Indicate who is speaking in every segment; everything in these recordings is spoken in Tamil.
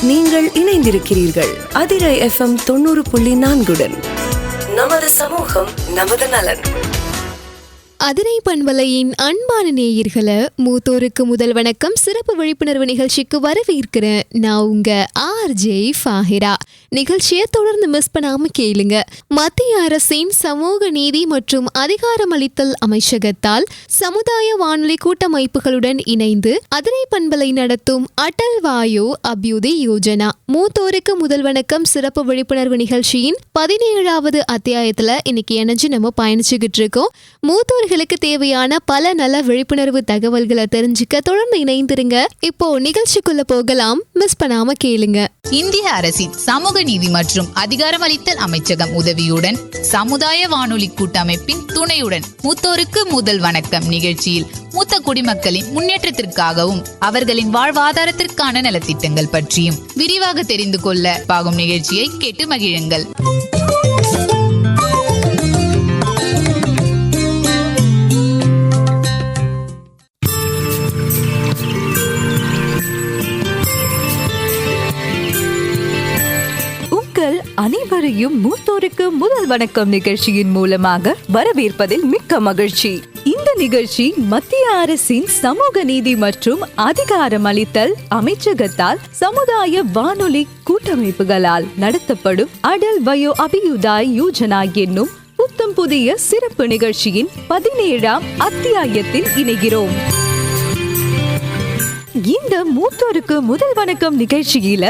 Speaker 1: நீங்கள் இணைந்திருக்கிறீர்கள் அதிரை FM 90.4. நமது சமூகம் நமது நலன்.
Speaker 2: அதிரை பண்பலையின் அன்பான நேயர்களை மூத்தோருக்கு முதல் வணக்கம் சிறப்பு விழிப்புணர்வு நிகழ்ச்சிக்கு வரவேற்கிறேன். நான் உங்க RJ ஃபாஹிரா. நிகழ்ச்சியை தொடர்ந்து மிஸ் பண்ணாம கேளுங்க. மத்திய அரசின் சமூக நீதி மற்றும் அதிகாரமளித்தல் அமைச்சகத்தால் சமுதாய வானொலி கூட்டமைப்புகளுடன் இணைந்து அதிரை பண்பலை நடத்தும் அடல் வாயு அபியுதய் யோஜனா மூத்தோருக்கு முதல் வணக்கம் சிறப்பு விழிப்புணர்வு நிகழ்ச்சியின் 17வது அத்தியாயத்துல இன்னைக்கு இணைஞ்சு நம்ம பயணிச்சுக்கிட்டு இருக்கோம். மூத்தோர்களுக்கு தேவையான பல நல விழிப்புணர்வு தகவல்களை தெரிஞ்சுக்க தொடர்ந்து இணைந்திருங்க. இப்போ நிகழ்ச்சிக்குள்ள போகலாம், மிஸ் பண்ணாம கேளுங்க.
Speaker 3: இந்திய அரசின் சமூக நீதி மற்றும் அதிகாரமளித்தல் அமைச்சகம் உதவியுடன் சமுதாய வானொலி கூட்டமைப்பின் துணையுடன் மூத்தோருக்கு முதல் வணக்கம் நிகழ்ச்சியில் மூத்த குடிமக்களின் முன்னேற்றத்திற்காகவும் அவர்களின் வாழ்வாதாரத்திற்கான நலத்திட்டங்கள் பற்றியும் விரிவாக தெரிந்து கொள்ள பாகும் நிகழ்ச்சியை கேட்டு மகிழுங்கள்.
Speaker 4: அனைவரையும் மூத்தோருக்கு முதல் வணக்கம் நிகழ்ச்சியின் மூலமாக வரவேற்பதில் மிக்க மகிழ்ச்சி. இந்த நிகழ்ச்சி மத்திய அரசின் சமூக நீதி மற்றும் அதிகாரமளித்தல் அமைச்சகத்தால் சமுதாய வானொலி கூட்டமைப்புகளால் நடத்தப்படும் அடல் வயோ அபியுதய் யோஜனா என்னும் புத்தம் புதிய சிறப்பு நிகழ்ச்சியின் 17ஆம் அத்தியாயத்தில் இணைகிறோம். இந்த மூத்தோருக்கு முதல் வணக்கம் நிகழ்ச்சியில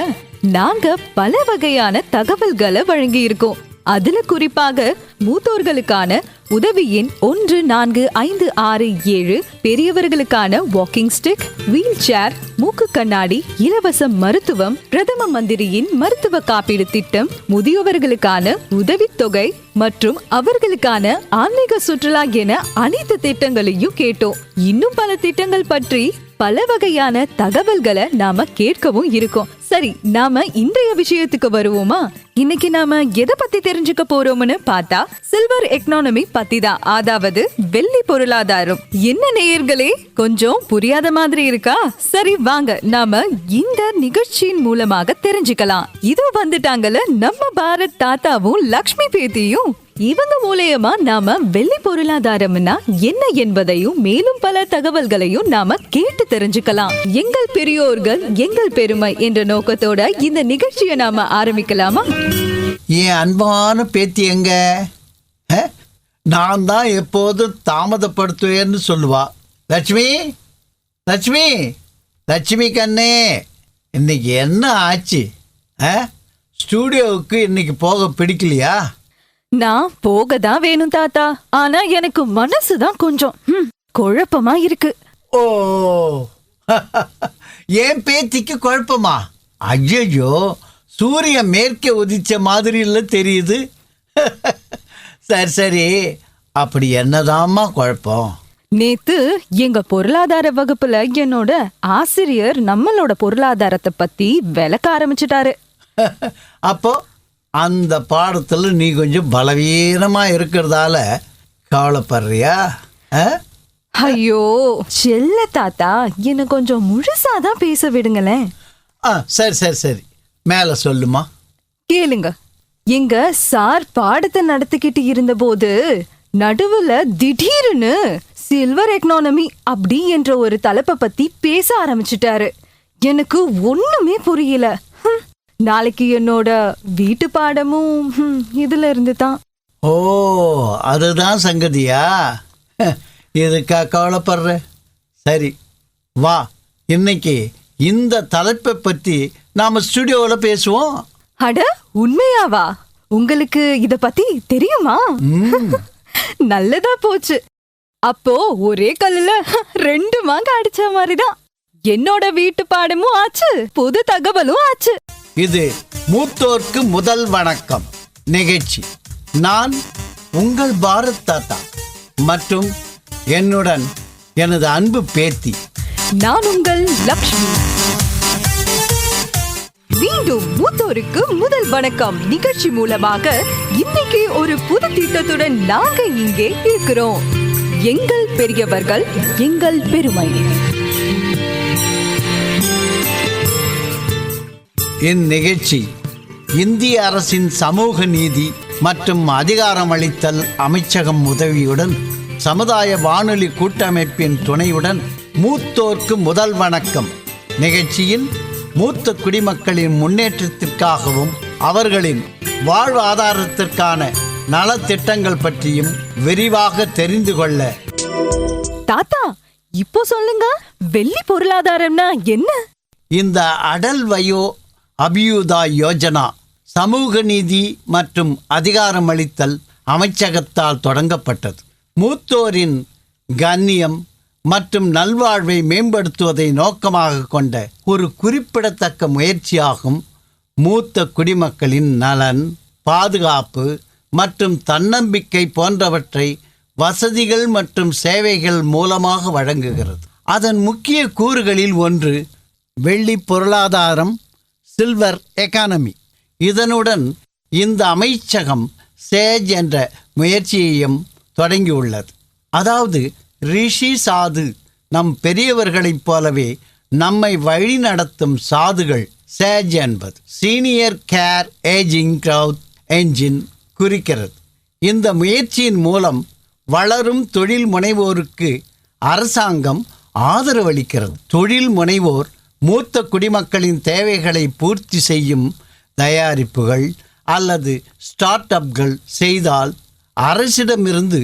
Speaker 4: நாங்க பல வகையான தகவல்களை வழங்கி இருக்கோம். அதுல குறிப்பாக மூத்தோர்களுக்கான உதவி எண் 145667, பெரியவர்களுக்கான வாக்கிங் ஸ்டிக், வீல் சேர், மூக்கு கண்ணாடி, இலவச மருத்துவம், பிரதம மந்திரியின் மருத்துவ காப்பீடு திட்டம், முதியவர்களுக்கான உதவித்தொகை மற்றும் அவர்களுக்கான ஆன்மீக சுற்றுலா என அனைத்து திட்டங்களையும் கேட்டோம். இன்னும் பல திட்டங்கள் பற்றி பல வகையான தகவல்களை நாம கேட்கவும் இருக்கோம். சரி, நாம இன்றைய விஷயத்துக்கு வருவோமா? இன்னைக்கு நாம எதை பத்தி தெரிஞ்சுக்க போறோம்னு பார்த்தா சில்வர் எக்கனாமி பத்தி தான், அதாவது வெள்ளி பொருளாதாரம். என்ன நேயர்களே, கொஞ்சம் புரியாத மாதிரி இருக்கா? சரி வாங்க, நாம இந்த நிகழ்ச்சியின் மூலமாக தெரிஞ்சுக்கலாம். இதோ வந்துட்டாங்கல நம்ம பாரத் தாத்தாவும் லக்ஷ்மி பேத்தியும். இவங்க மூலமா நாம வெள்ளி பொருளாதாரம்னா என்ன என்பதையும் மேலும் பல தகவல்களையும் நாம கேட்டு தெரிஞ்சுக்கலாம். எங்கள் பெரியோர்கள் எங்கள் பெருமை என்ற நோக்கத்தோட இந்த நிகழ்ச்சியை நாம ஆரம்பிக்கலாமா?
Speaker 5: என் அன்பான பேத்தி எங்க? நான் தான் எப்போதும் தாமதப்படுத்துவேன்னு சொல்லுவா. லட்சுமி, லட்சுமி, லட்சுமி கண்ணே, இன்னைக்கு என்ன ஆச்சு? ஸ்டூடியோவுக்கு இன்னைக்கு போக பிடிக்கலையா?
Speaker 4: நான் போகதான் வேணும் தாத்தா, ஆனா எனக்கு மனசுதான் கொஞ்சம் குழப்பமா இருக்கு.
Speaker 5: ஓ, என் பேத்திக்கு குழப்பமா? ஐயோ, சூரியன் மேற்கே உதிச்ச மாதிரி இல்ல தெரியுது. சரி சரி, அப்படி என்னதாம்மா குழப்பம்?
Speaker 4: நேத்து எங்க பொருளாதார வகுப்புல என்னோட ஆசிரியர் நம்மளோட பொருளாதாரத்தை பத்தி விளக்க ஆரம்பிச்சுட்டாரு.
Speaker 5: அப்போ அந்த பாடத்துல நீ கொஞ்சம் பலவீனமா இருக்கிறதால கவலைப்படுறியா?
Speaker 4: ஐயோ செல்ல தாத்தா, என்ன கொஞ்சம் முழுசாதான் பேச விடுங்களேன்.
Speaker 5: சரி சரி சரி, மேல சொல்லுமா.
Speaker 4: கேளுங்க. எங்க சார் பாடத்தை நடத்திக்கிட்டு இருந்த போது நடுவுல திடீர்னு சில்வர் எக்கனாமி அப்படி என்ற ஒரு தலைப்பை பத்தி பேச ஆரம்பிச்சுட்டாரு. எனக்கு ஒண்ணுமே புரியல. நாளைக்கு என்னோட வீட்டு பாடமும் இதுல இருந்து தான்.
Speaker 5: ஓ, அதுதான் சங்கதியா? இதுக்கா கவலைப்படுற? சரி வா, இன்னைக்கு இந்த தலைப்பை பத்தி நாம ஸ்டுடியோல பேசுவோம்.
Speaker 4: அட உண்மையாவா? உங்களுக்கு இத பத்தி தெரியுமா? நல்லதா போச்சு. அப்போ ஒரே கல்லுல 2 மாங்க அடிச்ச மாதிரிதான். என்னோட வீட்டு பாடமும் ஆச்சு, புது தகவலும் ஆச்சு.
Speaker 5: இது மூத்தோர்க்கு முதல் வணக்கம் நிகழ்ச்சி. நான் உங்கள் பாரத் தாத்தா மற்றும் என்னுடன் எனது அன்பு பேத்தி
Speaker 4: நான் உங்கள் லக்ஷ்மி. மீண்டும் மூத்தோருக்கு முதல் வணக்கம் நிகழ்ச்சி மூலமாக இன்னைக்கு ஒரு புது திட்டத்துடன் நாங்க இங்கே இருக்கிறோம். எங்கள் பெரியவர்கள் எங்கள் பெருமை.
Speaker 5: இந்நிகழ்ச்சி இந்திய அரசின் சமூக நீதி மற்றும் அதிகாரமளித்தல் அமைச்சகம் உதவியுடன் சமுதாய வானொலி கூட்டமைப்பின் துணையுடன் மூத்தோர்க்கு முதல் வணக்கம் நிகழ்ச்சியில் மூத்த குடிமக்களின் முன்னேற்றத்திற்காகவும் அவர்களின் வாழ்வாதாரத்திற்கான நலத்திட்டங்கள் பற்றியும் விரிவாக தெரிந்து கொள்ள.
Speaker 4: தாத்தா, இப்போ சொல்லுங்க, வெள்ளி பொருளாதாரம்னா என்ன?
Speaker 5: இந்த அடல் வயோ அபியுதா யோஜனா சமூக நீதி மற்றும் அதிகாரமளித்தல் அமைச்சகத்தால் தொடங்கப்பட்டது. மூத்தோரின் கண்ணியம் மற்றும் நல்வாழ்வை மேம்படுத்துவதை நோக்கமாக கொண்ட ஒரு குறிப்பிடத்தக்க முயற்சியாகும். மூத்த குடிமக்களின் நலன், பாதுகாப்பு மற்றும் தன்னம்பிக்கை போன்றவற்றை வசதிகள் மற்றும் சேவைகள் மூலமாக வழங்குகிறது. அதன் முக்கிய கூறுகளில் ஒன்று வெள்ளி பொருளாதாரம், சில்வர் எக்கானமி. இதனுடன் இந்த அமைச்சகம் சேஜ் என்ற முயற்சியையும் தொடங்கியுள்ளது. அதாவது ரிஷி சாது, நம் பெரியவர்களைப் போலவே நம்மை வழி நடத்தும் சாதுகள். சேஜ் என்பது senior care ageing growth engine குறிக்கிறது. இந்த முயற்சியின் மூலம் வளரும் தொழில் முனைவோருக்கு அரசாங்கம் ஆதரவளிக்கிறது. தொழில் முனைவோர் மூத்த குடிமக்களின் தேவைகளை பூர்த்தி செய்யும் தயாரிப்புகள் அல்லது ஸ்டார்ட் அப்கள் செய்தால் அரசிடமிருந்து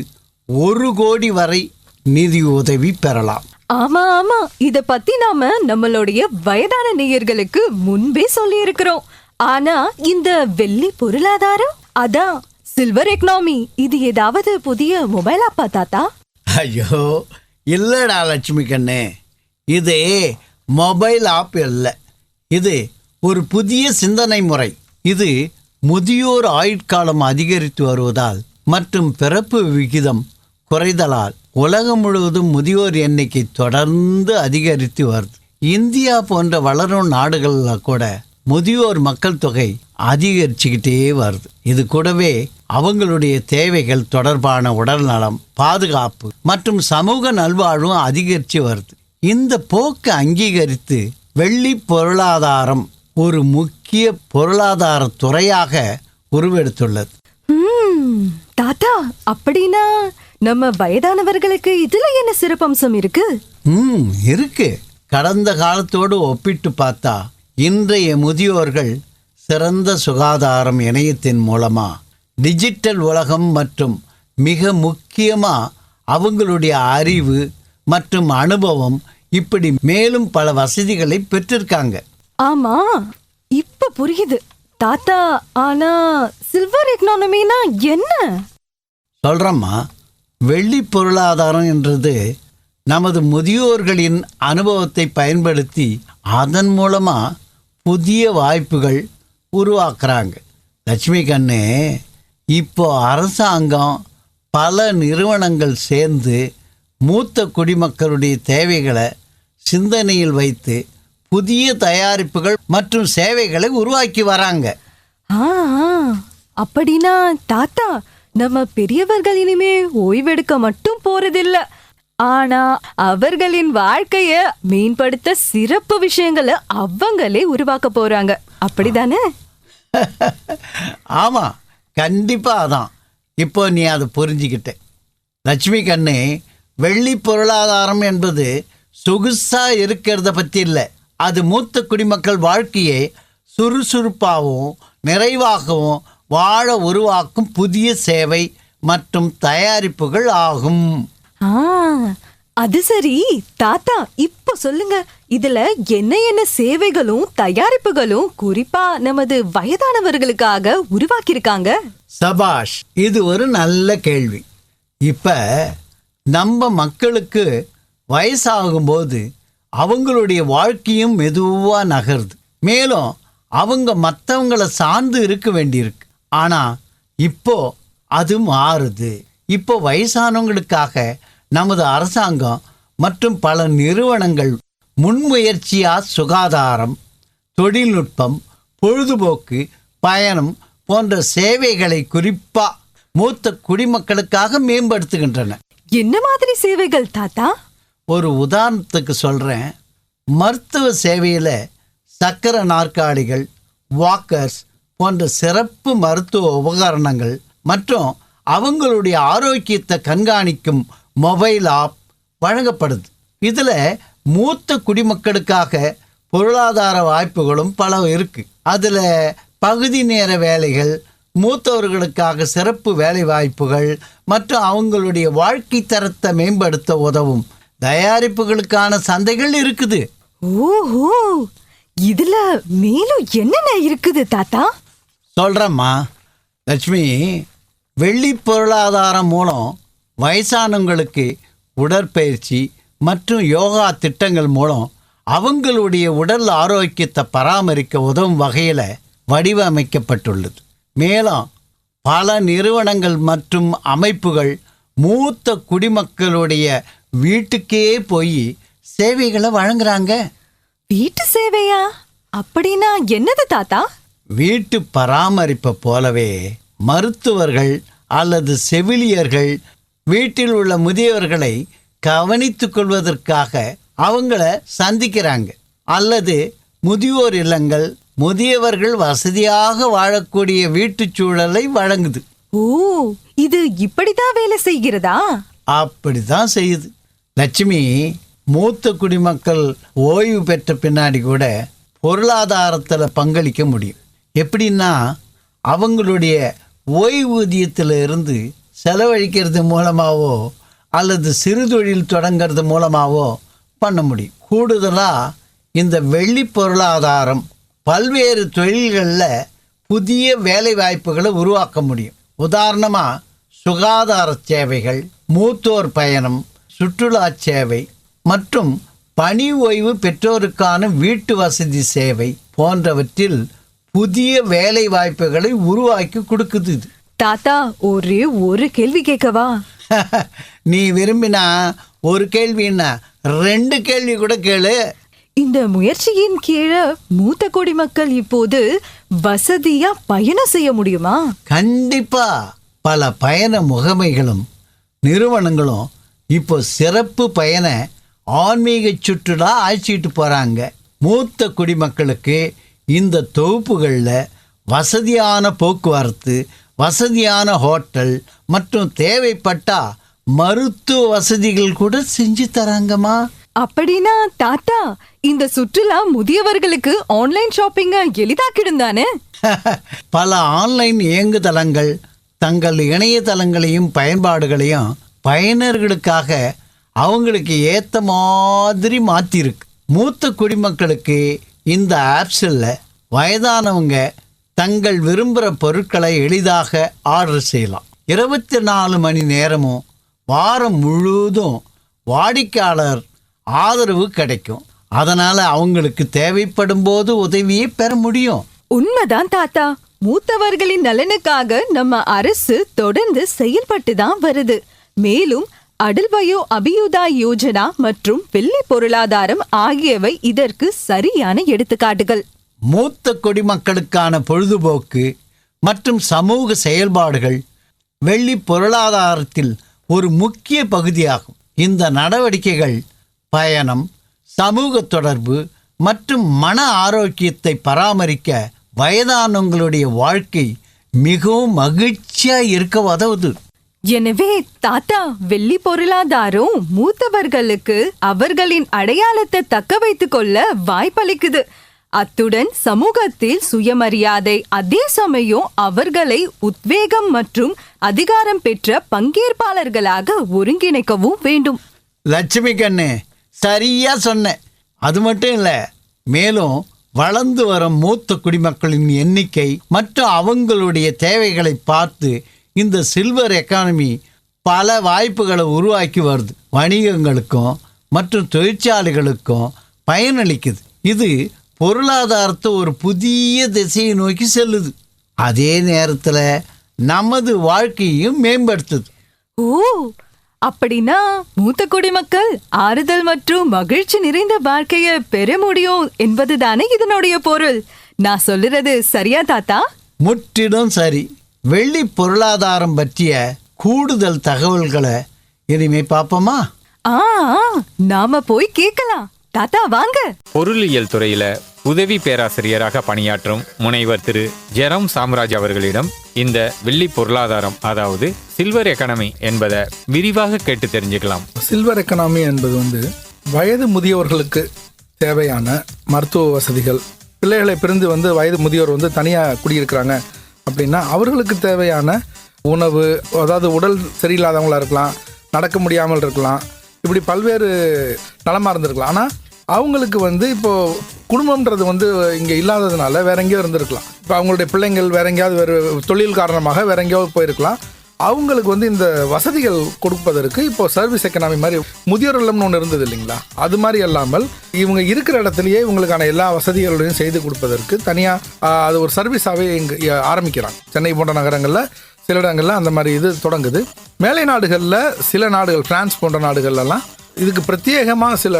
Speaker 5: 1 கோடி வரை நிதி உதவி பெறலாம்.
Speaker 4: ஆமா ஆமா, இத பத்தி நாம நம்மளுடைய வயதான நேயர்களுக்கு முன்பே சொல்லி இருக்கிறோம். ஆனா இந்த வெள்ளி பொருளாதாரம், அதான் சில்வர் எக்கனாமி, இது ஏதாவது புதிய மொபைல் ஆப்பா தாத்தா?
Speaker 5: ஐயோ இல்லடா லட்சுமி கண்ணே, இது மொபைல் ஆப் இல்லை. இது ஒரு புதிய சிந்தனை முறை. இது முதியோர் ஆயுட்காலம் அதிகரித்து வருவதால் மற்றும் பிறப்பு விகிதம் குறைதலால் உலகம் முழுவதும் முதியோர் எண்ணிக்கை தொடர்ந்து அதிகரித்து வருது. இந்தியா போன்ற வளரும் நாடுகளில் கூட முதியோர் மக்கள் தொகை அதிகரிச்சுக்கிட்டே வருது. இது கூடவே அவங்களுடைய தேவைகள் தொடர்பான உடல்நலம், பாதுகாப்பு மற்றும் சமூக நல்வாழ்வும் அதிகரித்து வருது. இந்த போக்கு அங்கீகரித்து வெள்ளி பொருளாதாரம் ஒரு முக்கிய பொருளாதார துறையாக உருவெடுத்துள்ளது.
Speaker 4: தாத்தா, அப்படின்னா நம்ம வயதானவர்களுக்கு இதுல என்ன சிறப்பம்சம் இருக்கு?
Speaker 5: இருக்கு. கடந்த காலத்தோடு ஒப்பிட்டு பார்த்தா இன்றைய முதியோர்கள் சிறந்த சுகாதாரம், இணையத்தின் மூலமா டிஜிட்டல் உலகம் மற்றும் மிக முக்கியமா அவங்களுடைய அறிவு மற்றும் அனுபவம், இப்படி மேலும் பல வசதிகளை பெற்றிருக்காங்க.
Speaker 4: ஆமா, இப்ப புரியுது தாத்தா. ஆனா சில்வர் எக்கனாமினா என்ன?
Speaker 5: சொல்றம்மா, வெள்ளி பொருளாதாரம் என்றது நமது முதியோர்களின் அனுபவத்தை பயன்படுத்தி அதன் மூலமா புதிய வாய்ப்புகள் உருவாக்குறாங்க. லட்சுமி கண்ணே, இப்போ அரசாங்கம், பல நிறுவனங்கள் சேர்ந்து மூத்த குடிமக்களுடைய தேவைகளை சிந்தனையில் வைத்து புதிய தயாரிப்புகள் மற்றும் சேவைகளை உருவாக்கி வராங்க.
Speaker 4: அப்படின்னா தாத்தா, நம்ம பெரியவர்கள் இனிமே ஓய்வெடுக்க மட்டும் போறதில்ல, ஆனா அவர்களின் வாழ்க்கைய மேம்படுத்த சிறப்பு விஷயங்களை அவங்களே உருவாக்க போறாங்க, அப்படிதானே?
Speaker 5: ஆமா, கண்டிப்பா அதான். இப்போ நீ அதை புரிஞ்சுக்கிட்ட லட்சுமி கண்ணே. வெள்ளி பொருளாதாரம் என்பது சொகுசா இருக்கிறத பற்றி இல்லை. அது மூத்த குடிமக்கள் வாழ்க்கையை சுறுசுறுப்பாகவும் நிறைவாகவும் வாழ உருவாக்கும் புதிய சேவை மற்றும் தயாரிப்புகள் ஆகும்.
Speaker 4: அது சரி தாத்தா, இப்போ சொல்லுங்க, இதுல என்ன என்ன சேவைகளும் தயாரிப்புகளும் குறிப்பா நமது வயதானவர்களுக்காக உருவாக்கியிருக்காங்க?
Speaker 5: சபாஷ், இது ஒரு நல்ல கேள்வி. இப்ப நம்ம மக்களுக்கு வயசாகும்போது அவங்களுடைய வாழ்க்கையும் மெதுவா நகருது. மேலும் அவங்க மற்றவங்களை சார்ந்து இருக்க வேண்டியிருக்கு. ஆனா இப்போ அது மாறுது. இப்போ வயசானவங்களுக்காக நமது அரசாங்கம் மற்றும் பல நிறுவனங்கள் முன்முயற்சியா சுகாதாரம், தொழில்நுட்பம், பொழுதுபோக்கு, பயணம் போன்ற சேவைகளை குறிப்பா மூத்த குடிமக்களுக்காக மேம்படுத்துகின்றன.
Speaker 4: என்ன மாதிரி சேவைகள் தாத்தா?
Speaker 5: ஒரு உதாரணத்துக்கு சொல்றேன். மருத்துவ சேவையில சக்கர நாற்காலிகள், வாக்கர்ஸ் போன்ற சிறப்பு மருத்துவ உபகரணங்கள் மற்றும் அவங்களுடைய ஆரோக்கியத்தை கண்காணிக்கும் மொபைல் ஆப் வழங்கப்படுது. இதில் மூத்த குடிமக்களுக்காக பொருளாதார வாய்ப்புகளும் பல இருக்குது. அதில் பகுதி நேர வேலைகள், மூத்தவர்களுக்காக சிறப்பு வேலை வாய்ப்புகள் மற்றும் அவங்களுடைய வாழ்க்கை தரத்தை மேம்படுத்த உதவும் தயாரிப்புகளுக்கான சந்தைகள் இருக்குது.
Speaker 4: ஓஹோ, இதுல மேலும் என்னென்ன இருக்குது தாத்தா?
Speaker 5: சொல்கிறேம்மா லட்சுமி. வெள்ளி பொருளாதாரம் மூலம் வயசானவங்களுக்கு உடற்பயிற்சி மற்றும் யோகா திட்டங்கள் மூலம் அவங்களுடைய உடல் ஆரோக்கியத்தை பராமரிக்க உதவும் வகையில் வடிவமைக்கப்பட்டுள்ளது. மேலும் பல நிறுவனங்கள் மற்றும் அமைப்புகள் மூத்த குடிமக்களுடைய வீட்டுக்கே போய் சேவைகளை வழங்குறாங்க.
Speaker 4: வீட்டு சேவையா? அப்படின்னா என்னது தாத்தா?
Speaker 5: வீட்டு பராமரிப்பை போலவே மருத்துவர்கள் அல்லது செவிலியர்கள் வீட்டில் உள்ள முதியவர்களை கவனித்துக் கொள்வதற்காக அவங்கள சந்திக்கிறாங்க. அல்லது முதியோர் இல்லங்கள் முதியவர்கள் வசதியாக வாழக்கூடிய வீட்டுச் சூழலை வழங்குது.
Speaker 4: ஓ, இது இப்படிதான் வேலை செய்கிறதா?
Speaker 5: அப்படிதான் செய்யுது லட்சுமி. மூத்த குடிமக்கள் ஓய்வு பெற்ற பின்னாடி கூட பொருளாதாரத்தில் பங்களிக்க முடியும். எப்படின்னா அவங்களுடைய ஓய்வூதியத்தில் இருந்து செலவழிக்கிறது மூலமாகவோ அல்லது சிறு தொழில் தொடங்கிறது மூலமாகவோ பண்ண முடியும். கூடுதலாக இந்த வெள்ளி பொருளாதாரம் பல்வேறு தொழில்களில் புதிய வேலை வாய்ப்புகளை உருவாக்க முடியும். உதாரணமாக சுகாதார சேவைகள், மூத்தோர் பயணம், சுற்றுலா சேவை மற்றும் பணி ஓய்வு பெற்றோருக்கான வீட்டு வசதி சேவை போன்றவற்றில் புதிய வேலை வாய்ப்புகளை உருவாக்கி கொடுக்குது.
Speaker 4: தாத்தா, ஒரே ஒரு கேள்வி கேட்கவா?
Speaker 5: நீ விரும்பினா ஒரு கேள்வின்னா 2 கேள்வி கூட கேளு.
Speaker 4: இந்த முயற்சியின் கீழே மூத்த குடிமக்கள் இப்போது வசதியா பயணம் செய்ய முடியுமா?
Speaker 5: கண்டிப்பா. பல பயண முகமைகளும் நிறுவனங்களும் இப்போ சிறப்பு பயண ஆன்மீக சுற்றுலா அழைச்சிட்டு போகிறாங்க. மூத்த குடிமக்களுக்கு இந்த தொகுப்புகளில் வசதியான போக்குவரத்து, வசதியான ஹோட்டல் மற்றும் தேவைப்பட்டா மருத்துவ வசதிகள் கூட செஞ்சு தராங்கம்மா.
Speaker 4: அப்படின்னா தாத்தா, இந்த சுற்றுலா முதியவர்களுக்கு ஆன்லைன் ஷாப்பிங்க எளிதாக்கிடும் தானே?
Speaker 5: பல ஆன்லைன் இயங்குதளங்கள் தங்கள் இணையதளங்களையும் பயன்பாடுகளையும் பயனர்களுக்காக அவங்களுக்கு ஏற்ற மாதிரி மாற்றிருக்கு. மூத்த குடிமக்களுக்கு இந்த ஆப்ஸில் வயதானவங்க தங்கள் விரும்புகிற பொருட்களை எளிதாக ஆர்டர் செய்யலாம். 24 மணி நேரமும் வாரம் முழுவதும் வாடிக்கையாளர் ஆதரவு கிடைக்கும். அதனால் அவங்களுக்கு தேவைப்படும் போது உதவியை பெற முடியும்.
Speaker 4: உண்மைதான் தாத்தா. மூத்தவர்களின் நலனுக்காக நம்ம அரசு தொடர்ந்து செயல்பட்டு தான் வருது. மேலும் அடல் வயோ அபியுதா யோஜனா மற்றும் வெள்ளி பொருளாதாரம் ஆகியவை இதற்கு சரியான எடுத்துக்காட்டுகள்.
Speaker 5: மூத்த குடிமக்களுக்கான பொழுதுபோக்கு மற்றும் சமூக செயல்பாடுகள் வெள்ளி பொருளாதாரத்தில் ஒரு முக்கிய பகுதியாகும். இந்த நடவடிக்கைகள் பயணம், சமூக தொடர்பு மற்றும் மன ஆரோக்கியத்தை பராமரிக்க வயதானவங்களுடைய வாழ்க்கை மிகவும் மகிழ்ச்சியாக இருக்க உதவுது.
Speaker 4: எனவே தாத்தா, வெள்ளி பொருளாதாரம் மூத்தவர்களுக்கு அவர்களின் அடையாளத்தை தக்க வைத்துக் கொள்ள வாய்ப்பளிக்குது. அத்துடன் சமூகத்தில் சுயமரியாதை, அதே சமயம் அவர்களை உத்வேகம் மற்றும் அதிகாரம் பெற்ற பங்கேற்பாளர்களாக ஒருங்கிணைக்கவும் வேண்டும்.
Speaker 5: லட்சுமி கண்ணு, சரியா சொன்ன. அது மட்டும் இல்லை, மேலும் வளர்ந்து வரும் மூத்த குடிமக்களின் எண்ணிக்கை மற்றும் அவங்களுடைய தேவைகளை பார்த்து இந்த சில்வர் எக்கானமி பல வாய்ப்புகளை உருவாக்கி வருது. வணிகங்களுக்கும் மற்றும் தொழிற்சாலைகளுக்கும் பயனளிக்குது. இது பொருளாதாரத்தை ஒரு புதிய திசையை நோக்கி செல்லுது. அதே நேரத்தில் நமது வாழ்க்கையையும் மேம்படுத்துது.
Speaker 4: ஓ, அப்படின்னா மூத்த குடிமக்கள் ஆறுதல் மற்றும் மகிழ்ச்சி நிறைந்த வாழ்க்கையை பெற முடியும் என்பதுதானே இதனுடைய பொருள். நான் சொல்லுறது சரியா தாத்தா?
Speaker 5: முற்றிலும் சரி. வெள்ளி பொருளாதாரம் பற்றிய கூடுதல் தகவல்களை இனிமே பார்ப்போமா?
Speaker 4: நாம போய் கேட்கலாம். தாத்தா வாங்க.
Speaker 6: பொருளியல் துறையில உதவி பேராசிரியராக பணியாற்றும் முனைவர் திரு ஜெரம் சாம்ராஜ் அவர்களிடம் இந்த வெள்ளி பொருளாதாரம், அதாவது சில்வர் எக்கானமி என்பதை விரிவாக கேட்டு தெரிஞ்சுக்கலாம்.
Speaker 7: சில்வர் எக்கானமி என்பது வயது முதியவர்களுக்கு தேவையான மருத்துவ வசதிகள், பிள்ளைகளை பிரிந்து வயது முதியோர் தனியாக குடியிருக்கிறாங்க அப்படின்னா அவர்களுக்கு தேவையான உணவு, அதாவது உடல் சரியில்லாதவங்களாக இருக்கலாம், நடக்க முடியாமல் இருக்கலாம், இப்படி பல்வேறு நலமாக இருந்திருக்கலாம். ஆனால் அவங்களுக்கு இப்போது குடும்பம்ன்றது இங்கே இல்லாததுனால வேற எங்கேயோ இருந்திருக்கலாம். இப்போ அவங்களுடைய பிள்ளைங்கள் வேற எங்கேயாவது வேறு தொழில் காரணமாக வேற எங்கேயாவது போயிருக்கலாம். அவங்களுக்கு இந்த வசதிகள் கொடுப்பதற்கு இப்போ சர்வீஸ் எக்கனாமி மாதிரி முதியோர் இல்லம்னு ஒன்று இருந்தது இல்லைங்களா, அது மாதிரி அல்லாமல் இவங்க இருக்கிற இடத்துலையே இவங்களுக்கான எல்லா வசதிகளையும் செய்து கொடுப்பதற்கு தனியாக அது ஒரு சர்வீஸாகவே இங்கே ஆரம்பிக்கிறாங்க. சென்னை போன்ற நகரங்களில் சில இடங்களில் அந்த மாதிரி இது தொடங்குது. மேலை நாடுகளில் சில நாடுகள், பிரான்ஸ் போன்ற நாடுகள்லாம் இதுக்கு பிரத்யேகமாக சில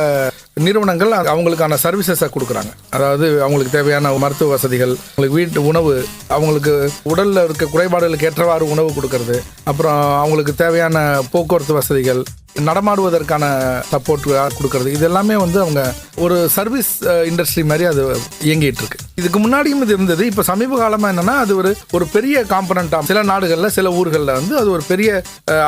Speaker 7: நிறுவனங்கள் அவங்களுக்கான சர்வீசஸை கொடுக்குறாங்க. அதாவது அவங்களுக்கு தேவையான மருத்துவ வசதிகள், அவங்களுக்கு வீட்டு உணவு, அவங்களுக்கு உடலில் இருக்க குறைபாடுகளுக்கு ஏற்றவாறு உணவு கொடுக்கறது, அப்புறம் அவங்களுக்கு தேவையான போக்குவரத்து வசதிகள், நடமாடுவதற்கான சப்போர்ட் கொடுக்கறது, இது எல்லாமே அவங்க ஒரு சர்வீஸ் இண்டஸ்ட்ரி மாதிரி அது இயங்கிட்டு இருக்கு. இதுக்கு முன்னாடியும் இது இருந்தது. இப்போ சமீப காலமாக என்னன்னா அது ஒரு பெரிய காம்பனண்டாக சில நாடுகளில் சில ஊர்களில் அது ஒரு பெரிய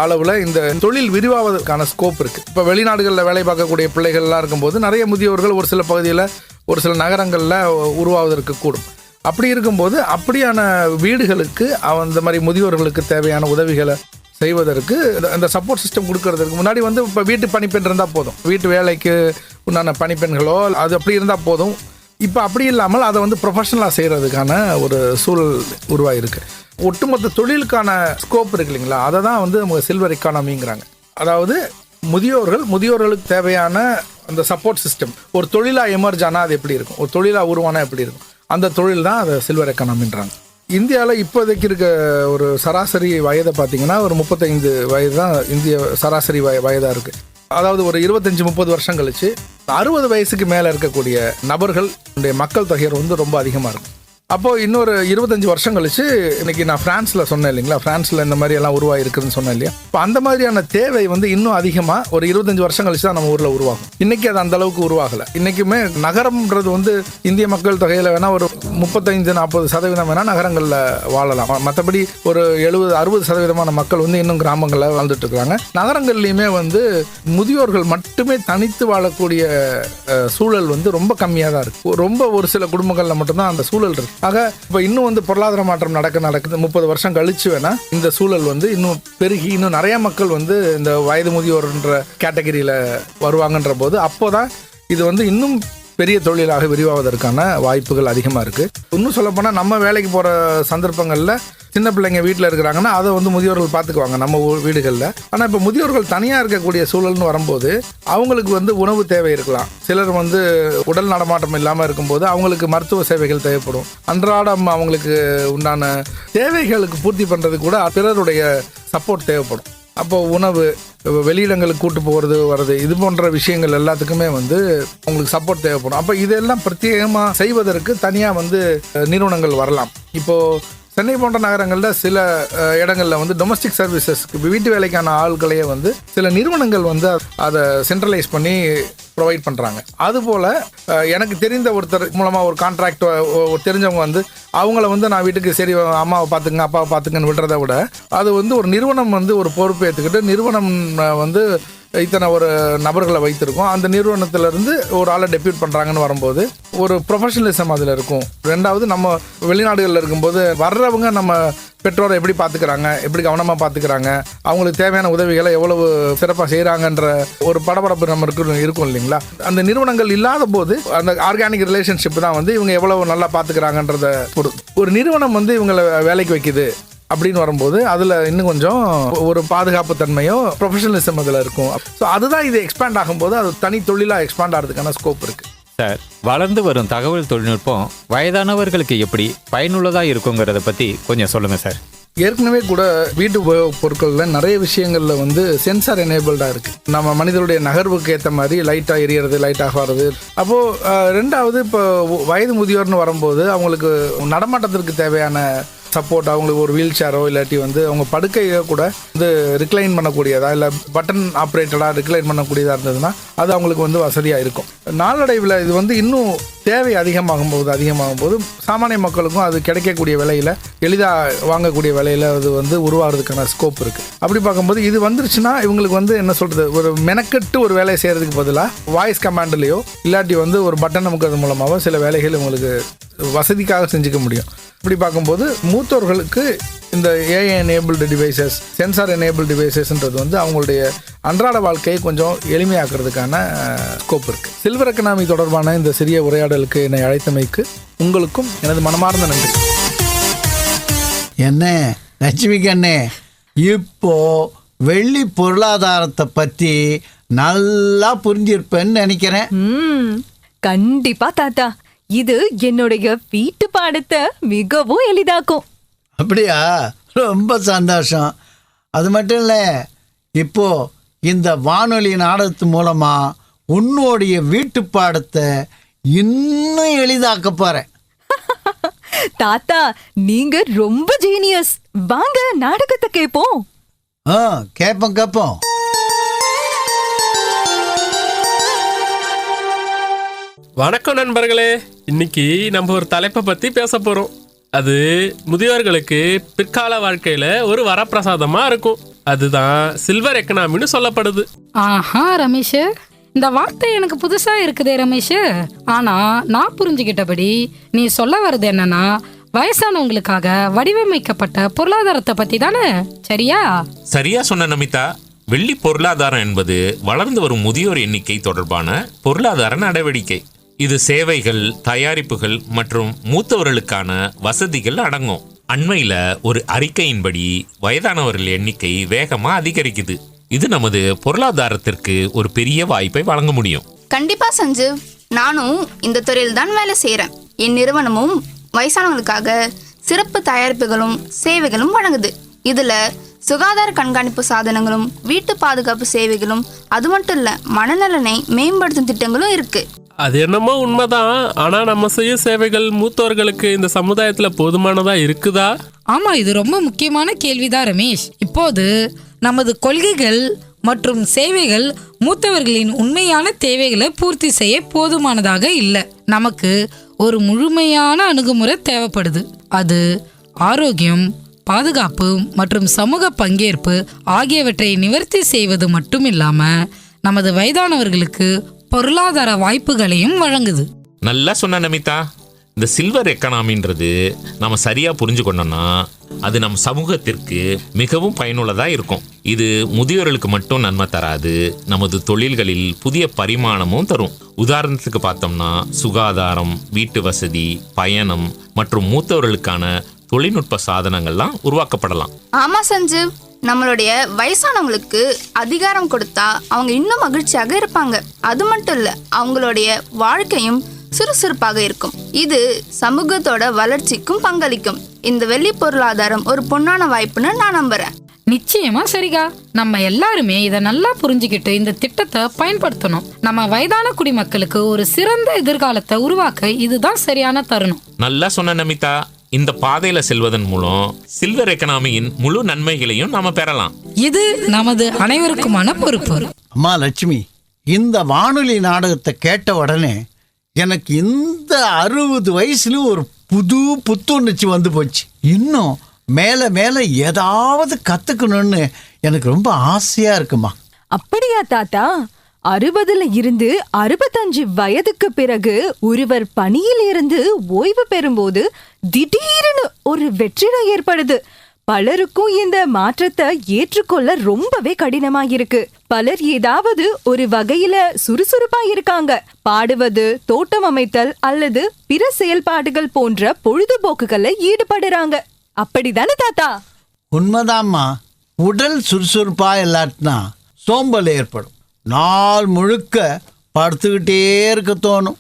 Speaker 7: அளவில் இந்த தொழில் விரிவாவதற்கான ஸ்கோப் இருக்கு. இப்போ வெளிநாடுகளில் வேலை பார்க்கக்கூடிய பிள்ளைகள்லாம் இருக்கும்போது நிறைய முதியோர்கள் ஒரு சில பகுதியில் ஒரு சில நகரங்களில் உருவாவதற்கு கூடும். அப்படி இருக்கும்போது அப்படியான வீடுகளுக்கு அந்த மாதிரி முதியோர்களுக்கு தேவையான உதவிகளை செய்வதற்கு அந்த சப்போர்ட் சிஸ்டம் கொடுக்கறதுக்கு முன்னாடி இப்போ வீட்டு பணிப்பெண் இருந்தால் போதும், வீட்டு வேலைக்கு உண்டான பணிப்பெண்களோ அது அப்படி இருந்தால் போதும். இப்போ அப்படி இல்லாமல் அதை ப்ரொஃபஷனலாக செய்கிறதுக்கான ஒரு சூழல் உருவாகிருக்கு. ஒட்டுமொத்த தொழிலுக்கான ஸ்கோப் இருக்கு இல்லைங்களா, அதை தான் அவங்க சில்வர் எக்கானமிங்கிறாங்க. அதாவது முதியோர்களுக்கு தேவையான அந்த சப்போர்ட் சிஸ்டம் ஒரு தொழிலாக எமர்ஜ் ஆனால் அது எப்படி இருக்கும், ஒரு தொழிலாக உருவானா எப்படி இருக்கும், அந்த தொழில் தான் அதை சில்வர் எக்கானமின்றாங்க. இந்தியாவில் இப்போதைக்கு இருக்க ஒரு சராசரி வயதை பார்த்தீங்கன்னா ஒரு 35 வயது தான் இந்திய சராசரி வயதாக இருக்குது. அதாவது ஒரு 25-30 வருஷம் கழிச்சு 60 வயசுக்கு மேலே இருக்கக்கூடிய நபர்கள் மக்கள் தொகை ரொம்ப அதிகமாக இருக்கும். அப்போது இன்னொரு 25 வருஷம் கழிச்சு, இன்னைக்கு நான் ஃப்ரான்ஸில் சொன்னேன் இல்லைங்களா, ஃப்ரான்ஸில் இந்த மாதிரி எல்லாம் உருவாகிருக்குன்னு சொன்னேன் இல்லையா. இப்போ அந்த மாதிரியான தேவை இன்னும் அதிகமாக ஒரு 25 வருஷம் கழிச்சு தான் நம்ம ஊரில் உருவாகும். இன்றைக்கி அது அந்த அளவுக்கு உருவாகலை. இன்றைக்குமே நகரம்ன்றது இந்திய மக்கள் தொகையில் வேணால் ஒரு 35-40% வேணால் நகரங்களில் வாழலாம். மற்றபடி ஒரு 70-60% மக்கள் இன்னும் கிராமங்களில் வாழ்ந்துட்டு இருக்கிறாங்க. நகரங்கள்லையுமே முதியோர்கள் மட்டுமே தனித்து வாழக்கூடிய சூழல் ரொம்ப கம்மியாக தான் இருக்குது. ரொம்ப ஒரு சில குடும்பங்களில் மட்டும்தான் அந்த சூழல் இருக்குது. ஆக இப்போ இன்னும் பொருளாதார மாற்றம் நடக்குது. 30 வருஷம் கழிச்சு வேணா இந்த சூழல் இன்னும் பெருகி இன்னும் நிறைய மக்கள் இந்த வயது முதியோர்ன்ற கேட்டகரியில் வருவாங்கன்ற போது அப்போதான் இது இன்னும் பெரிய தொழிலாக விரிவாவதற்கான வாய்ப்புகள் அதிகமாக இருக்குது. இன்னும் சொல்லப்போனால் நம்ம வேலைக்கு போகிற சந்தர்ப்பங்களில் சின்ன பிள்ளைங்க வீட்டில் இருக்கிறாங்கன்னா அதை முதியோர்கள் பார்த்துக்குவாங்க நம்ம வீடுகளில். ஆனால் இப்போ முதியோர்கள் தனியாக இருக்கக்கூடிய சூழல்னு வரும்போது அவங்களுக்கு உணவு தேவை இருக்கலாம். சிலர் உடல் நடமாட்டம் இல்லாமல் இருக்கும்போது அவங்களுக்கு மருத்துவ சேவைகள் தேவைப்படும். அன்றாடம் அவங்களுக்கு உண்டான தேவைகளுக்கு பூர்த்தி பண்ணுறது கூட பிறருடைய சப்போர்ட் தேவைப்படும். அப்போ உணவு, வெளியிடங்களுக்கு கூட்டு போகிறது வர்றது, இது போன்ற விஷயங்கள் எல்லாத்துக்குமே உங்களுக்கு சப்போர்ட் தேவைப்படும். அப்போ இதெல்லாம் பிரத்யேகமாக செய்வதற்கு தனியாக நிறுவனங்கள் வரலாம். இப்போது சென்னை போன்ற நகரங்களில் சில இடங்களில் டொமஸ்டிக் சர்வீசஸ்க்கு வீட்டு வேலைக்கான ஆட்களையே சில நிறுவனங்கள் அதை சென்ட்ரலைஸ் பண்ணி ப்ரொவைட் பண்ணுறாங்க. அதுபோல் எனக்கு தெரிந்த ஒருத்தர் மூலமாக ஒரு கான்ட்ராக்ட் தெரிஞ்சவங்க அவங்கள நான் வீட்டுக்கு சரி அம்மாவை பார்த்துங்க அப்பாவை பார்த்துங்கன்னு விடுறத விட அது ஒரு நிறுவனம் ஒரு பொறுப்பு ஏற்றுக்கிட்டு நிறுவனம் இத்தனை ஒரு நபர்களை வைத்திருக்கோம். அந்த நிறுவனத்திலேருந்து ஒரு ஆளை டெப்யூட் பண்ணுறாங்கன்னு வரும்போது ஒரு ப்ரொஃபஷனலிசம் அதில் இருக்கும். ரெண்டாவது, நம்ம வெளிநாடுகளில் இருக்கும்போது வர்றவங்க நம்ம பெற்றோரை எப்படி பார்த்துக்கிறாங்க, எப்படி கவனமாக பார்த்துக்கிறாங்க, அவங்களுக்கு தேவையான உதவிகளை எவ்வளவு சிறப்பாக செய்கிறாங்கன்ற ஒரு படபடப்பு நம்ம இருக்கும் இல்லைங்களா. அந்த நிறுவனங்கள் இல்லாத போது அந்த ஆர்கானிக் ரிலேஷன்ஷிப் தான் இவங்க எவ்வளவு நல்லா பார்த்துக்கிறாங்கன்றத ஒரு நிறுவனம் இவங்களை வேலைக்கு வைக்குது அப்படின்னு வரும்போது அதில் இன்னும் கொஞ்சம் ஒரு பாதுகாப்பு தன்மையோ ப்ரொஃபஷனலிசம் அதில் இருக்கும். ஸோ அதுதான் இது எக்ஸ்பேண்ட் ஆகும்போது அது தனி தொழிலாக எக்ஸ்பேண்ட் ஆகிறதுக்கான ஸ்கோப் இருக்குது.
Speaker 6: சார், வளர்ந்து வரும் தகவல் தொழில்நுட்பம் வயதானவர்களுக்கு எப்படி பயனுள்ளதாக இருக்குங்கிறத பற்றி கொஞ்சம் சொல்லுங்கள் சார்.
Speaker 7: ஏற்கனவே கூட வீட்டு உபயோகப் பொருட்களில் நிறைய விஷயங்களில் சென்சார் எனேபிள்டாக இருக்குது. நம்ம மனிதனுடைய நகர்வுக்கு ஏற்ற மாதிரி லைட்டாக எரியறது, லைட்டாக வர்றது. அப்போது ரெண்டாவது, இப்போ வயது முதியோர்னு வரும்போது அவங்களுக்கு நடமாட்டத்திற்கு தேவையான சப்போர்ட், அவங்களுக்கு ஒரு வீல் சேரோ இல்லாட்டி வந்து அவங்க படுக்கையோ கூட வந்து ரிக்ளைன் பண்ணக்கூடியதா இல்லை பட்டன் ஆப்ரேட்டடாக ரிக்ளைன் பண்ணக்கூடியதாக இருந்ததுன்னா அது அவங்களுக்கு வந்து வசதியாக இருக்கும். நாளடைவில் இது வந்து இன்னும் தேவை அதிகமாகும் போது சாமானிய மக்களுக்கும் அது கிடைக்கக்கூடிய விலையில், எளிதாக வாங்கக்கூடிய விலையில் அது வந்து உருவாகிறதுக்கான ஸ்கோப் இருக்குது. அப்படி பார்க்கும்போது இது வந்துருச்சுன்னா இவங்களுக்கு வந்து என்ன சொல்கிறது, ஒரு மெனக்கெட்டு ஒரு வேலையை செய்கிறதுக்கு பதிலாக வாய்ஸ் கமாண்ட்லேயோ இல்லாட்டி வந்து ஒரு பட்டன் அமுக்கிறது மூலமாக சில வேலைகள் இவங்களுக்கு வசதிக்காக செஞ்சுக்க முடியும். இப்படி பார்க்கும்போது மூத்தோர்களுக்கு இந்த AI enabled devices, sensor enable டிவைசஸ்ன்றது வந்து அவங்களுடைய அன்றாட வாழ்க்கையை கொஞ்சம் எளிமையாக்குறதுக்கான ஸ்கோப் இருக்குது. சில்வர் எக்கனாமி தொடர்பான இந்த சிறிய உரையாடலுக்கு என்னை அழைத்தமைக்கு உங்களுக்கும் எனது மனமார்ந்த நன்றி.
Speaker 5: என்ன லட்சுமிக்கண்ணே, இப்போ வெள்ளி பொருளாதாரத்தை பற்றி நல்லா புரிஞ்சிருப்பேன்னு நினைக்கிறேன்.
Speaker 4: கண்டிப்பா தாத்தா, இது என்னுடைய வீட்டு பாடத்தை மிகவும் எளிதாக்கும்.
Speaker 5: அப்படியா? ரொம்ப சந்தோஷம். அது மட்டும் இல்லை, இப்போ இந்த வானொலி நாடகத்து மூலமாக உன்னுடைய வீட்டு பாடத்தை இன்னும் எளிதாக்க போகிறேன்.
Speaker 4: தாத்தா, நீங்க ரொம்ப ஜீனியஸ். வாங்க நாடகத்தை கேட்போம்.
Speaker 5: கேட்போம்.
Speaker 8: வணக்கம் நண்பர்களே. இன்னைக்கு நம்ம ஒரு தலைப்பை பற்றி பேச போகிறோம். அது முதியோர்களுக்கு பிற்கால வாழ்க்கையில் ஒரு வரப்பிரசாதமாக இருக்கும். அதுதான் சில்வர் எக்கனாமின்னு சொல்லப்படுது.
Speaker 9: ஆஹா ரமேஷ், இந்த வார்த்தை எனக்கு புதுசா இருக்குதே ரமேஷ். ஆனா நான் புரிஞ்சுக்கிட்டபடி நீ சொல்ல வர்றது என்னன்னா, வயசானவங்களுக்காக வடிவமைக்கப்பட்ட பொருளாதாரத்தை பத்தி தானே? சரியா
Speaker 10: சொன்ன நமிதா. வெள்ளி பொருளாதாரம் என்பது வளர்ந்து வரும் முதியோர் எண்ணிக்கை தொடர்பான பொருளாதார நடவடிக்கை. இது சேவைகள், தயாரிப்புகள் மற்றும் மூத்தவர்களுக்கான வசதிகள் அடங்கும். அண்மையில ஒரு அறிக்கையின்படி வயதானவர்கள் எண்ணிக்கை வேகமா அதிகரிக்குது. இது நமது பொருளாதாரத்திற்கு ஒரு பெரிய வாய்ப்பை வழங்க முடியும்.
Speaker 11: கண்டிப்பா சஞ்சீவ், நானும் இந்த துறையில் தான் வேலை செய்யறேன். என் நிறுவனமும் வயசானவங்களுக்காக சிறப்பு தயாரிப்புகளும் சேவைகளும் வழங்குது. இதுல சுகாதார கண்காணிப்பு சாதனங்களும் வீட்டு பாதுகாப்பு சேவைகளும், அது மட்டும் இல்ல மனநலனை மேம்படுத்தும் திட்டங்களும் இருக்கு.
Speaker 8: அது என்னமோ உண்மைதான். ஆனா நம்ம செய்ய சேவைகள் மூத்தோர்களுக்கு இந்த சமுதாயத்துல போதுமானதா இருக்குதா?
Speaker 9: ஆமா, இது ரொம்ப முக்கியமான கேள்விதான் ரமேஷ். இப்போது நமது கொள்கைகள் மற்றும் சேவைகள் மூத்தவர்களின் உண்மையான தேவைகளை பூர்த்தி செய்ய போதுமானதாக இல்லை. நமக்கு ஒரு முழுமையான அணுகுமுறை தேவைப்படுது. அது ஆரோக்கியம், பாதுகாப்பு மற்றும் சமூக பங்கேற்பு ஆகியவற்றை நிவர்த்தி செய்வது மட்டும் இல்லாம நமது வயதானவர்களுக்கு பொருளாதார வாய்ப்புகளையும் வழங்குது.
Speaker 10: நல்லா சொன்ன நமிதா. இந்த சில்வர் எக்கனாமின்றது நம்ம சரியா புரிஞ்சுக்கொண்டோம்னா அது நம் சமூகத்திற்கு மிகவும் பயனுள்ளதாக இருக்கும். இது முதியோர்களுக்கு மட்டும் நன்மை தராது, நமது தொழில்களில் புதிய பரிமாணமும் தரும். உதாரணத்துக்கு பார்த்தோம்னா சுகாதாரம், வீட்டு வசதி, பயணம் மற்றும் மூத்தவர்களுக்கான தொழில்நுட்ப சாதனங்கள்லாம் உருவாக்கப்படலாம்.
Speaker 11: ஆமா சஞ்சீவ், நம்மளுடைய வயசானவங்களுக்கு அதிகாரம் கொடுத்தா அவங்க இன்னும் மகிழ்ச்சியாக இருப்பாங்க. அது மட்டும் இல்ல, அவங்களுடைய வாழ்க்கையும் சுறுசுறுப்பாக இருக்கும். இது சமூகத்தோட வளர்ச்சிக்கும் பங்களிக்கும். இந்த வெள்ளி பொருளாதாரம் ஒரு பொன்னான வாய்ப்புன்னு நான் நம்புறேன்.
Speaker 9: நிச்சயமா சரிகா. நம்ம எல்லாருமே இதை நல்லா புரிஞ்சுக்கிட்டு இந்த திட்டத்தை பயன்படுத்தணும். நம்ம வயதான குடிமக்களுக்கு ஒரு சிறந்த எதிர்காலத்தை உருவாக்க இதுதான் சரியான தருணம்.
Speaker 10: நல்லா சொன்ன நமிதா. இந்த பாதையில செல்வதன் மூலம் சில்வர் எக்கனாமியின் முழு நன்மைகளையும் நாம பெறலாம்.
Speaker 9: இது நமது அனைவருக்குமான பொறுப்பு.
Speaker 5: அம்மா லட்சுமி, இந்த வானொலி நாடகத்தை கேட்ட உடனே எனக்கு இந்த 60 வயசுல ஒரு புத்துணர்ச்சி வந்து போச்சு. இன்னும் மேல மேல ஏதாவது கத்துக்கணும்னு எனக்கு ரொம்ப ஆசையா இருக்குமா.
Speaker 4: அப்படியா தாத்தா? 60ல இருந்து 65 வயதுக்கு பிறகு ஒருவர் பணியில் இருந்து ஓய்வு பெறும்போது திடீர்னு ஒரு வெற்றிடம் ஏற்படுது. பலருக்கும் இந்த மாற்றத்தை ஏற்றுக்கொள்ள ரொம்பவே கடினமாயிருக்கு. பலர் ஏதாவது ஒரு வகையில சுறுசுறுப்பா இருக்காங்க. பாடுவது, தோட்டம் அமைத்தல் அல்லது பிற செயல்பாடுகள் போன்ற பொழுதுபோக்குகளை ஈடுபடுறாங்க. அப்படிதானே தாத்தா?
Speaker 5: உண்மைதாம்மா. உடல் சுறுசுறுப்பா இல்லாட்டினா சோம்பல் ஏற்படும். நாள் முழுக்க படுத்துக்கிட்டே இருக்க தோணும்.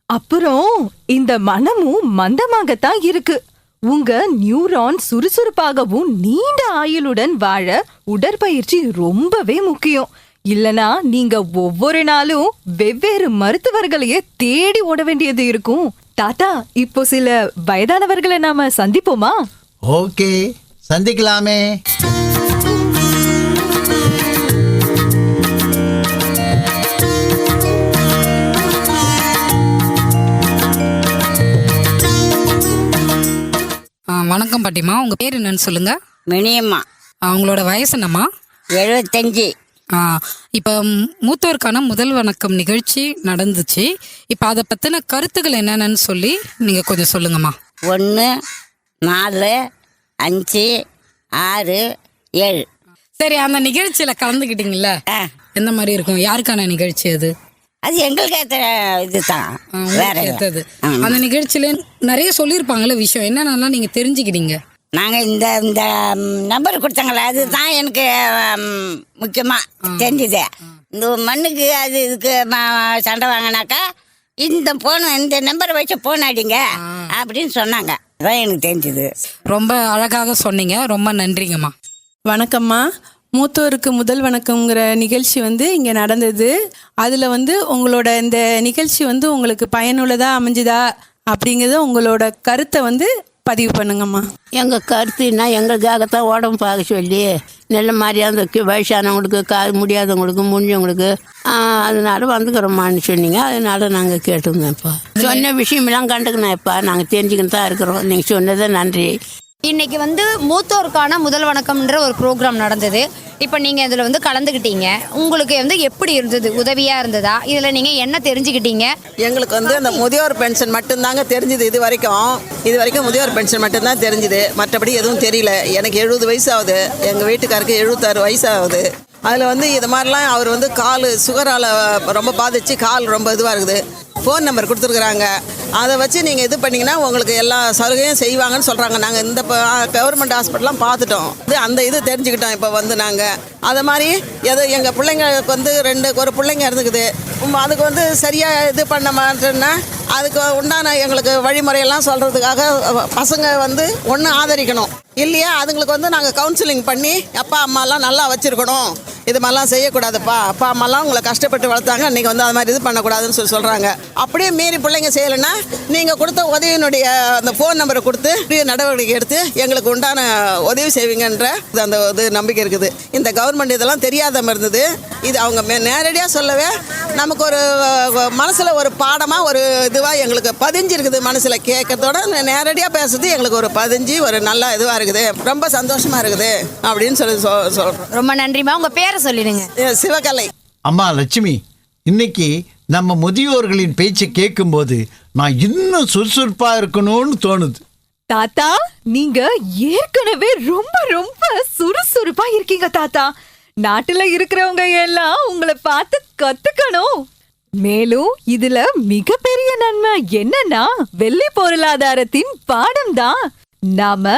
Speaker 4: அப்புறம் இந்த மனமும் மந்தமாகத்தான் இருக்கு. உங்க நியூரான் சுறுசுறுப்பாகவும் நீண்ட ஆயுளுடன் வாழ உடற்பயிற்சி ரொம்பவே முக்கியம். இல்லனா நீங்க ஒவ்வொரு நாளும் வெவ்வேறு மருத்துவர்களையே தேடி ஓட வேண்டியது இருக்கும். தாத்தா, இப்போ சில வயதானவர்களை நாம சந்திப்போமா?
Speaker 5: ஓகே, சந்திக்கலாமே.
Speaker 9: வணக்கம் பாட்டிமா, உங்க பேர் என்னன்னு சொல்லுங்க.
Speaker 12: மினியம்மா.
Speaker 9: உங்களோட வயசு என்னம்மா?
Speaker 12: 75.
Speaker 9: இப்போ மூத்தோருக்கான முதல் வணக்கம் நிகழ்ச்சி நடந்துச்சு. இப்போ அதை பற்றின கருத்துக்கள் என்னென்னு சொல்லி நீங்கள் கொஞ்சம் சொல்லுங்கம்மா.
Speaker 12: 1, 4, 5, 6, 7.
Speaker 9: சரி, அந்த நிகழ்ச்சியில் கலந்துக்கிட்டீங்கல்ல, எந்த மாதிரி இருக்கும்? யாருக்கான நிகழ்ச்சி அது?
Speaker 12: அது எங்களுக்கு ஏற்ற இதுதான், வேற
Speaker 9: ஏற்றது. அந்த நிகழ்ச்சியில நிறைய சொல்லியிருப்பாங்கல்ல விஷயம், என்னென்னலாம் நீங்கள் தெரிஞ்சுக்கிட்டீங்க?
Speaker 12: நாங்கள் இந்த நம்பர் கொடுத்தாங்களே, அதுதான் எனக்கு முக்கியமாக தெரிஞ்சுது. இந்த மண்ணுக்கு அது இதுக்கு சண்டை வாங்கினாக்கா இந்த நம்பரை வச்சு போன் அடிங்க அப்படின்னு சொன்னாங்க. அதான் எனக்கு தெரிஞ்சுது.
Speaker 9: ரொம்ப அழகாக சொன்னீங்க, ரொம்ப நன்றிங்கம்மா.
Speaker 13: வணக்கம்மா. மூத்தோருக்கு முதல் வணக்கங்கிற நிகழ்ச்சி இங்கே நடந்தது. அதில் உங்களோட இந்த நிகழ்ச்சி உங்களுக்கு பயனுள்ளதாக அமைஞ்சுதா அப்படிங்கிறத உங்களோட கருத்தை பதிவு பண்ணுங்கம்மா.
Speaker 14: எங்கள் கருத்துன்னா, எங்களுக்காகத்தான் உடம்பு பார்க்க சொல்லி நல்ல மாதிரியா அந்த வயசானவங்களுக்கு, காது முடியாதவங்களுக்கு, முடிஞ்சவங்களுக்கு அதனால வந்துக்கிறோம்மான்னு சொன்னீங்க. அதனால நாங்கள் கேட்டிருந்தோம்ப்பா. சொன்ன விஷயமெல்லாம் கண்டுக்கணும்ப்பா, நாங்கள் தெரிஞ்சுக்கிட்டு தான் இருக்கிறோம். நீங்கள் சொன்னதை நன்றி.
Speaker 15: இன்னைக்கு மூத்தோருக்கான முதல் வணக்கம்ன்ற ஒரு ப்ரோக்ராம் நடந்தது. இப்போ நீங்கள் இதில் கலந்துக்கிட்டீங்க. உங்களுக்கு எப்படி இருந்தது? உதவியாக இருந்ததா? இதில் நீங்கள் என்ன தெரிஞ்சுக்கிட்டீங்க?
Speaker 16: எங்களுக்கு அந்த முதியோர் பென்ஷன் மட்டும்தாங்க தெரிஞ்சுது. இது வரைக்கும் முதியோர் பென்ஷன் மட்டும்தான் தெரிஞ்சுது. மற்றபடி எதுவும் தெரியல. எனக்கு 70 வயசு ஆகுது. எங்கள் வீட்டுக்காருக்கு 76 வயசு ஆகுது. அதில் இது மாதிரிலாம் அவர் கால் சுகரால் ரொம்ப பாதிச்சு கால் ரொம்ப இதுவாக இருக்குது. ஃபோன் நம்பர் கொடுத்துருக்குறாங்க. அதை வச்சு நீங்கள் இது பண்ணிங்கன்னா உங்களுக்கு எல்லா சலுகையும் செய்வாங்கன்னு சொல்கிறாங்க. நாங்கள் இந்த கவர்மெண்ட் ஹாஸ்பிட்டலாம் பார்த்துட்டோம். அந்த இது தெரிஞ்சுக்கிட்டோம். இப்போ நாங்கள் அதை மாதிரி எங்கள் பிள்ளைங்களுக்கு ஒரு பிள்ளைங்க இருந்துக்குது. அதுக்கு சரியாக இது பண்ண மாட்டேன்னா அதுக்கு உண்டான எங்களுக்கு வழிமுறையெல்லாம் சொல்கிறதுக்காக பசங்க ஒன்று ஆதரிக்கணும் இல்லையா. அதுங்களுக்கு நாங்கள் கவுன்சிலிங் பண்ணி அப்பா அம்மாலாம் நல்லா வச்சுருக்கணும், இது மாதிரிலாம் செய்யக்கூடாதுப்பா, அப்பா அம்மாலாம் உங்களை கஷ்டப்பட்டு வளர்த்தாங்க, இன்றைக்கி அது மாதிரி இது பண்ணக்கூடாதுன்னு சொல்கிறாங்க. அப்படியே மீறி பிள்ளைங்க செய்யலைன்னா நீங்கள் கொடுத்த உதவியினுடைய அந்த ஃபோன் நம்பரை கொடுத்து நடவடிக்கை எடுத்து எங்களுக்கு உண்டான உதவி செய்வீங்கன்ற அந்த இது நம்பிக்கை இருக்குது. இந்த கவர்மெண்ட் இதெல்லாம் தெரியாத இருந்தது. இது அவங்க நேரடியாக சொல்லவே நமக்கு ஒரு மனசில் ஒரு பாடமாக ஒரு இதுவாக எங்களுக்கு பதிஞ்சிருக்குது. மனசில் கேட்கறதோட நேரடியாக பேசுறது எங்களுக்கு ஒரு பதிஞ்சு ஒரு நல்ல இதுவாக இருக்குது. ரொம்ப சந்தோஷமாக இருக்குது அப்படின்னு சொல்கிறோம்.
Speaker 15: ரொம்ப நன்றிமா. உங்கள் பேரை சொல்லிடுங்க.
Speaker 16: சிவகலை.
Speaker 5: அம்மா லட்சுமி, இன்னைக்கு நம்ம முதியோர்களின் பேச்சை கேட்கும்போது நான் இன்னும் சுறுசுறுப்பாக இருக்கணும்னு தோணுது.
Speaker 4: தாத்தா, நீங்க ஏற்கனவே ரொம்ப ரொம்ப சுறுசுறுப்பா இருக்கீங்க தாத்தா. நாட்டுல இருக்கிறவங்க எல்லாம் உங்களை பார்த்து கத்துக்கணும். மேலும் இதுல மிகப்பெரிய நன்மை என்னன்னா, வெள்ளி பொருளாதாரத்தின் பாடம் தான். நாம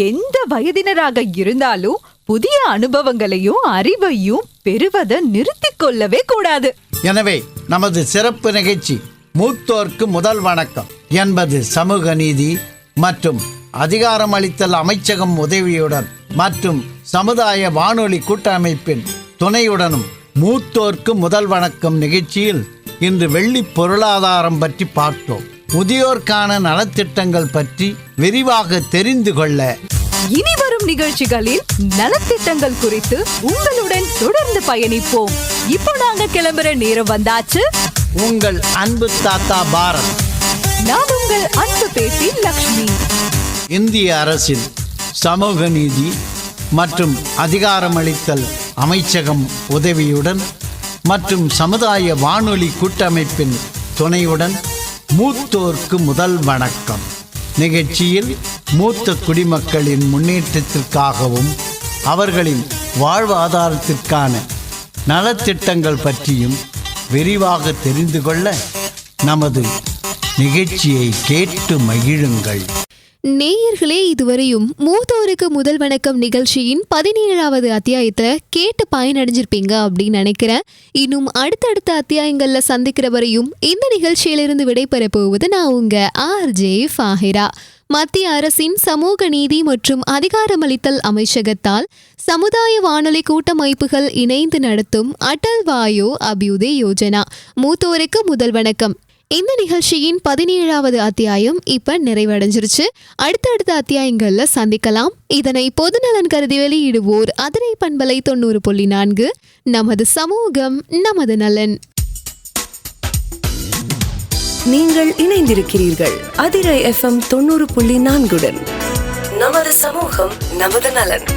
Speaker 4: எந்த வயதினராக இருந்தாலும் புதிய அனுபவங்களையும் அறிவையும் பெறுவதை நிறுத்திக் கொள்ளவே கூடாது.
Speaker 5: எனவே நமது சிறப்பு நிகழ்ச்சி மூத்தோர்க்கு முதல் வணக்கம் என்பது சமூக நீதி மற்றும் அதிகாரமளித்தல் அமைச்சகம் உதவியுடன் மற்றும் சமுதாய வானொலி கூட்டமைப்பின் துணையுடனும் மூத்தோர்க்கு முதல் வணக்கம் நிகழ்ச்சியில் இன்று வெள்ளி பொருளாதாரம் பற்றி பார்த்தோம். முதியோர்க்கான நலத்திட்டங்கள் பற்றி விரிவாக தெரிந்து கொள்ள
Speaker 4: இனி வரும் நிகழ்ச்சிகளில் நலத்திட்டங்கள் குறித்து உங்களுடன் தொடர்ந்து பயணிப்போம். இப்போ நாங்க கிளம்புற நேரம் வந்தாச்சு.
Speaker 5: உங்கள் அன்பு தாத்தா பாரத்.
Speaker 4: நான் உங்கள் அன்பு பேத்தி லக்ஷ்மி.
Speaker 5: இந்திய அரசின் சமூக நீதி மற்றும் அதிகாரமளித்தல் அமைச்சகம் உதவியுடன் மற்றும் சமுதாய வானொலி கூட்டமைப்பின் துணையுடன் மூத்தோர்க்கு முதல் வணக்கம் நிகழ்ச்சியில் மூத்த குடிமக்களின் முன்னேற்றத்திற்காகவும் அவர்களின் வாழ்வாதாரத்திற்கான நலத்திட்டங்கள் பற்றியும் விரிவாக தெரிந்து கொள்ள நமது நிகழ்ச்சியை கேட்டு மகிழுங்கள்.
Speaker 2: நேயர்களே, இதுவரையும் மூத்தோருக்கு முதல் வணக்கம் நிகழ்ச்சியின் 17வது அத்தியாயத்துல கேட்டு பயனடைஞ்சிருப்பீங்க அப்படின்னு நினைக்கிறேன். இன்னும் அடுத்தடுத்த அத்தியாயங்கள்ல சந்திக்கிற வரையும் இந்த நிகழ்ச்சியிலிருந்து விடைபெற போவது நான் உங்க ஆர்ஜே ஃபாஹிரா. மத்திய அரசின் சமூக நீதி மற்றும் அதிகாரமளித்தல் அமைச்சகத்தால் சமுதாய வானொலி கூட்டமைப்புகள் இணைந்து நடத்தும் அடல் வாயோ அபியுதய் யோஜனா மூத்தோருக்கு முதல் வணக்கம் இந்த நிகழ்ச்சியின் 17வது அத்தியாயம் இப்ப நிறைவடைஞ்சிருச்சு. அடுத்தடுத்த அத்தியாயங்கள்ல சந்திக்கலாம். இதனை பொதுநலன் கருதி வெளியிடுவோர் அதிரை பண்பலை 90.4. நமது சமூகம் நமது நலன்.
Speaker 1: நீங்கள் இணைந்திருக்கிறீர்கள் அதிரை FM 90.4. நமது சமூகம் நமது நலன்.